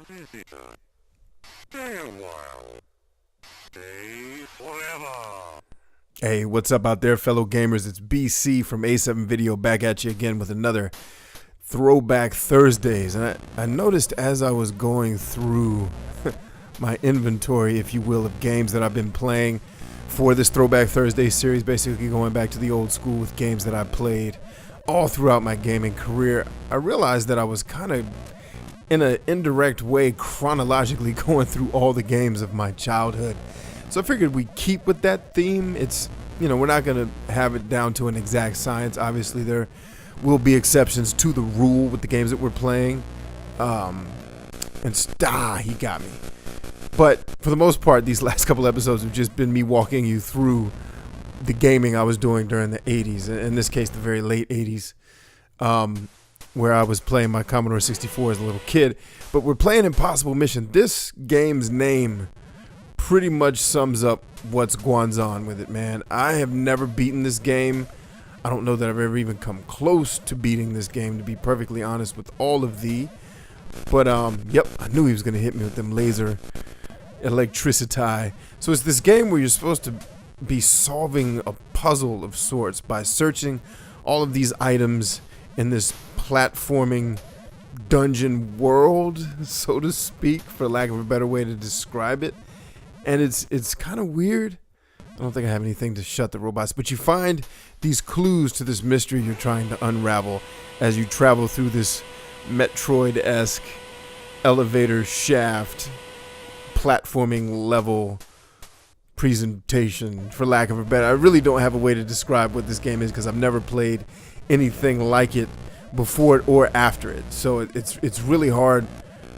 Visita. Stay a while. Stay forever. Hey, what's up out there, fellow gamers? It's BC from A7 Video back at you again with another Throwback Thursdays. And I noticed as I was going through my inventory, if you will, of games that I've been playing for this Throwback Thursday series, basically going back to the old school with games that I played all throughout my gaming career, I realized that I was kind of, in an indirect way, chronologically going through all the games of my childhood. So I figured we keep with that theme. It's, we're not going to have it down to an exact science. Obviously, there will be exceptions to the rule with the games that we're playing. He got me. But for the most part, these last couple episodes have just been me walking you through the gaming I was doing during the 80s. In this case, the very late 80s, where I was playing my Commodore 64 as a little kid. But we're playing Impossible Mission. This game's name pretty much sums up what's going on with it, man. I have never beaten this game. I don't know that I've ever even come close to beating this game, to be perfectly honest with all of thee. But, yep, I knew he was going to hit me with them laser electricity. So it's this game where you're supposed to be solving a puzzle of sorts by searching all of these items in this platforming dungeon world, so to speak, for lack of a better way to describe it. And it's kind of weird. I don't think I have anything to shut the robots, but you find these clues to this mystery you're trying to unravel as you travel through this Metroid-esque elevator shaft platforming level presentation, for lack of a better. I really don't have a way to describe what this game is because I've never played anything like it before it or after it. So it's really hard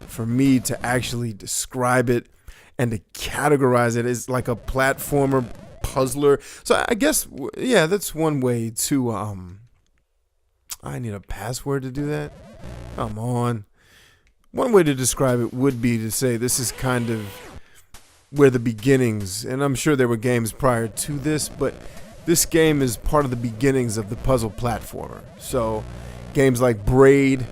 for me to actually describe it and to categorize it as like a platformer puzzler. So I guess, yeah, that's one way to, I need a password to do that. Come on. One way to describe it would be to say this is kind of where the beginnings, and I'm sure there were games prior to this, but this game is part of the beginnings of the puzzle platformer. So games like Braid,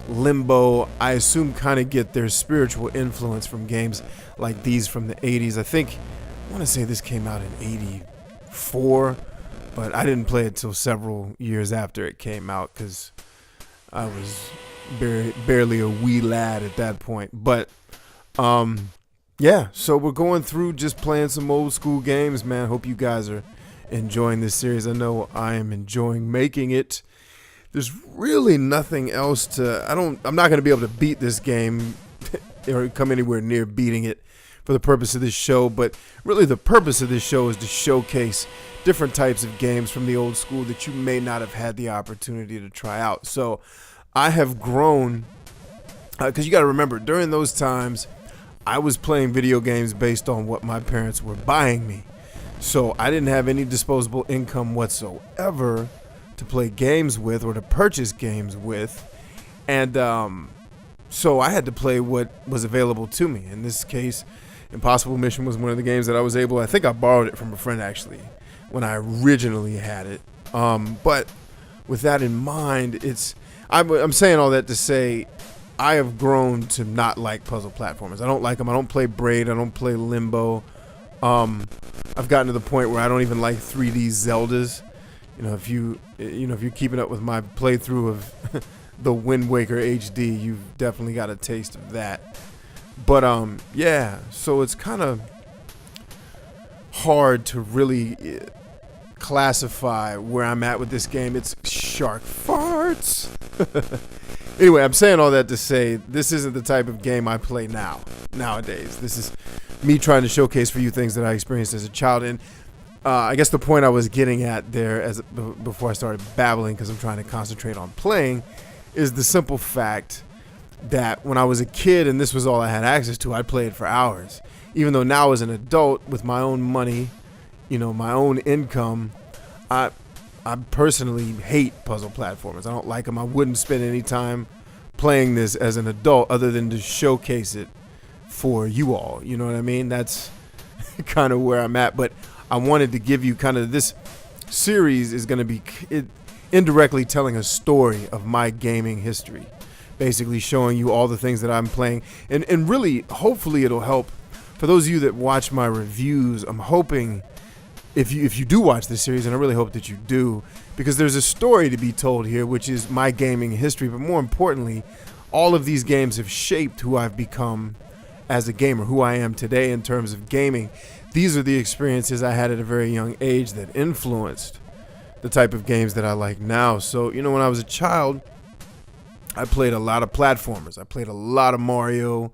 Limbo, I assume kind of get their spiritual influence from games like these from the 80s. I want to say this came out in 84, but I didn't play it till several years after it came out because I was barely a wee lad at that point. But yeah, so we're going through just playing some old school games, man. Hope you guys are enjoying this series. I know I am enjoying making it. There's really nothing else to, I'm not going to be able to beat this game or come anywhere near beating it for the purpose of this show, but really the purpose of this show is to showcase different types of games from the old school that you may not have had the opportunity to try out. So I have grown, because you got to remember, during those times, I was playing video games based on what my parents were buying me. So I didn't have any disposable income whatsoever to play games with or to purchase games with. And so I had to play what was available to me. In this case, Impossible Mission was one of the games that I was able, I think I borrowed it from a friend actually when I originally had it. But with that in mind, I'm saying all that to say I have grown to not like puzzle platformers. I don't like them. I don't play Braid. I don't play Limbo. I've gotten to the point where I don't even like 3D Zeldas. If you're keeping up with my playthrough of the Wind Waker HD, you've definitely got a taste of that. But yeah, so it's kind of hard to really classify where I'm at with this game. It's shark farts. Anyway, I'm saying all that to say this isn't the type of game I play nowadays. This is me trying to showcase for you things that I experienced as a child. And I guess the point I was getting at there before I started babbling, because I'm trying to concentrate on playing, is the simple fact that when I was a kid and this was all I had access to, I played for hours. Even though now as an adult with my own money, my own income, I personally hate puzzle platformers. I don't like them. I wouldn't spend any time playing this as an adult other than to showcase it for you all. You know what I mean? That's kind of where I'm at. But I wanted to give you kind of, this series is going to be indirectly telling a story of my gaming history. basically showing you all the things that I'm playing. And really, hopefully it'll help. For those of you that watch my reviews, I'm hoping if you do watch this series, and I really hope that you do, because there's a story to be told here, which is my gaming history. But more importantly, all of these games have shaped who I've become as a gamer, who I am today in terms of gaming. These are the experiences I had at a very young age that influenced the type of games that I like now. So, when I was a child, I played a lot of platformers. I played a lot of Mario.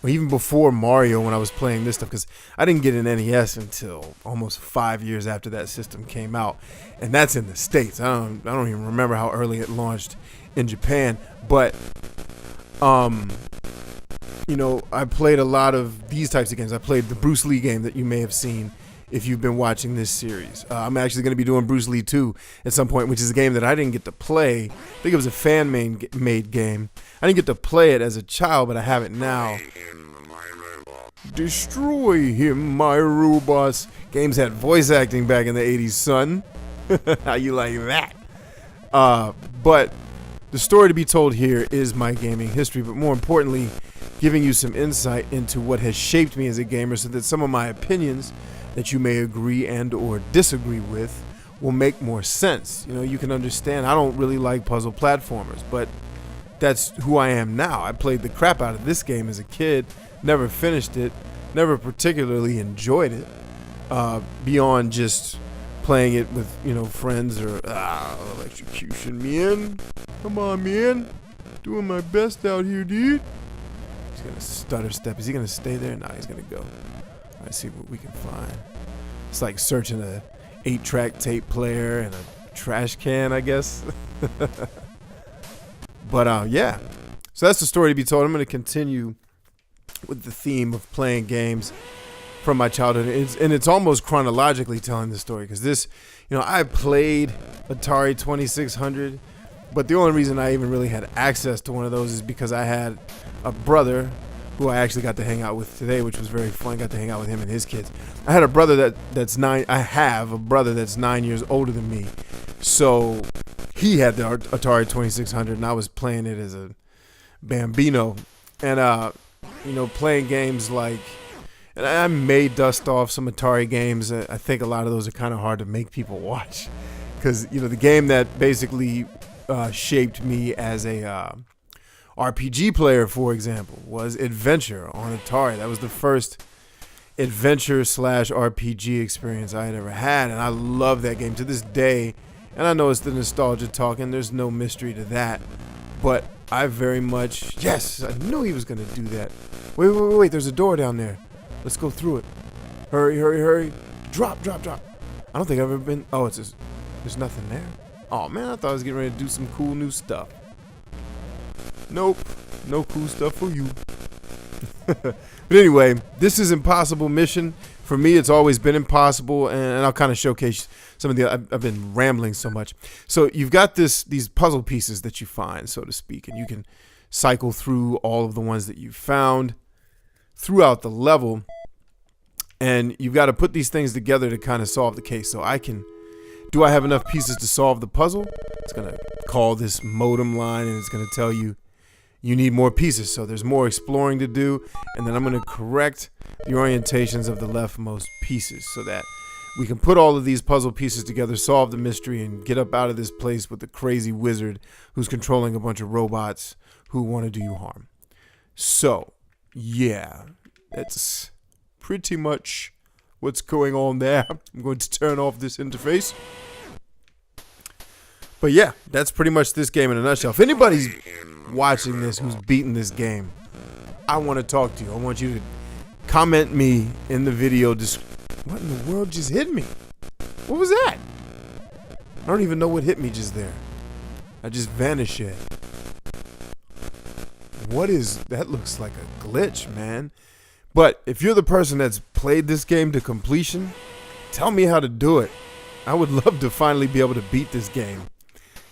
Even before Mario, when I was playing this stuff, because I didn't get an NES until almost 5 years after that system came out, and that's in the States. I don't even remember how early it launched in Japan, but I played a lot of these types of games. I played the Bruce Lee game that you may have seen if you've been watching this series. I'm actually going to be doing Bruce Lee 2 at some point, which is a game that I didn't get to play. I think it was a fan-made game. I didn't get to play it as a child, but I have it now. Destroy him, my robots. Games had voice acting back in the 80s, son. How you like that? But the story to be told here is my gaming history, but more importantly, giving you some insight into what has shaped me as a gamer so that some of my opinions that you may agree and or disagree with will make more sense. You can understand I don't really like puzzle platformers, but that's who I am now. I played the crap out of this game as a kid, never finished it, never particularly enjoyed it, beyond just playing it with, friends or, electrocution, man. Come on, man. Doing my best out here, dude. He's going to stutter step. Is he going to stay there? No, he's going to go. Let's see what we can find. It's like searching a 8-track tape player and a trash can, I guess. But yeah, so that's the story to be told. I'm going to continue with the theme of playing games from my childhood, and it's almost chronologically telling the story, because this, I played Atari 2600, but the only reason I even really had access to one of those is because I had a brother who I actually got to hang out with today, which was very fun. Got to hang out with him and his kids. I had a brother that's 9. I have a brother that's 9 years older than me, so he had the Atari 2600, and I was playing it as a bambino, and playing games like, and I may dust off some Atari games. I think a lot of those are kind of hard to make people watch, because the game that basically shaped me as a RPG player, for example, was Adventure on Atari. That was the first adventure/RPG experience I had ever had, and I love that game to this day. And I know it's the nostalgia talking. There's no mystery to that, but I very much, yes, I knew he was gonna do that. Wait, there's a door down there. Let's go through it. Hurry. Drop. I don't think I've ever been, there's nothing there. Oh man, I thought I was getting ready to do some cool new stuff. Nope, no cool stuff for you. But anyway, this is Impossible Mission. For me, it's always been impossible, and I'll kind of showcase some of the, I've been rambling so much. So you've got these puzzle pieces that you find, so to speak, and you can cycle through all of the ones that you found throughout the level, and you've got to put these things together to kind of solve the case. So do I have enough pieces to solve the puzzle? It's going to call this modem line, and it's going to tell you need more pieces. So there's more exploring to do, and then I'm going to correct the orientations of the leftmost pieces so that we can put all of these puzzle pieces together, solve the mystery, and get up out of this place with the crazy wizard who's controlling a bunch of robots who want to do you harm. So, yeah, that's pretty much what's going on there. I'm going to turn off this interface. But yeah, that's pretty much this game in a nutshell. If anybody's watching this who's beaten this game, I want to talk to you. I want you to comment me in the video. What in the world just hit me? What was that? I don't even know what hit me just there. I just vanished it. What is that? Looks like a glitch, man. But if you're the person that's played this game to completion, tell me how to do it. I would love to finally be able to beat this game,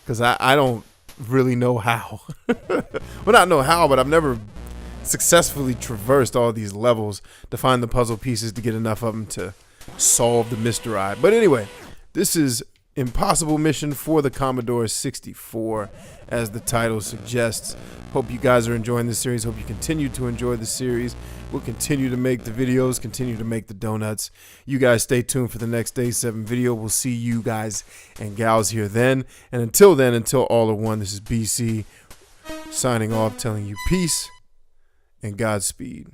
because I don't really know how. Well, not know how, but I've never successfully traversed all these levels to find the puzzle pieces to get enough of them to solve the mystery. But anyway, this is impossible mission for the Commodore 64, as the title suggests. Hope you guys are enjoying this series. Hope you continue to enjoy the series. We'll continue to make the videos, continue to make the donuts. You guys stay tuned for the next Day 7 video. We'll see you guys and gals here then. And until all are one, this is BC signing off, telling you peace and Godspeed.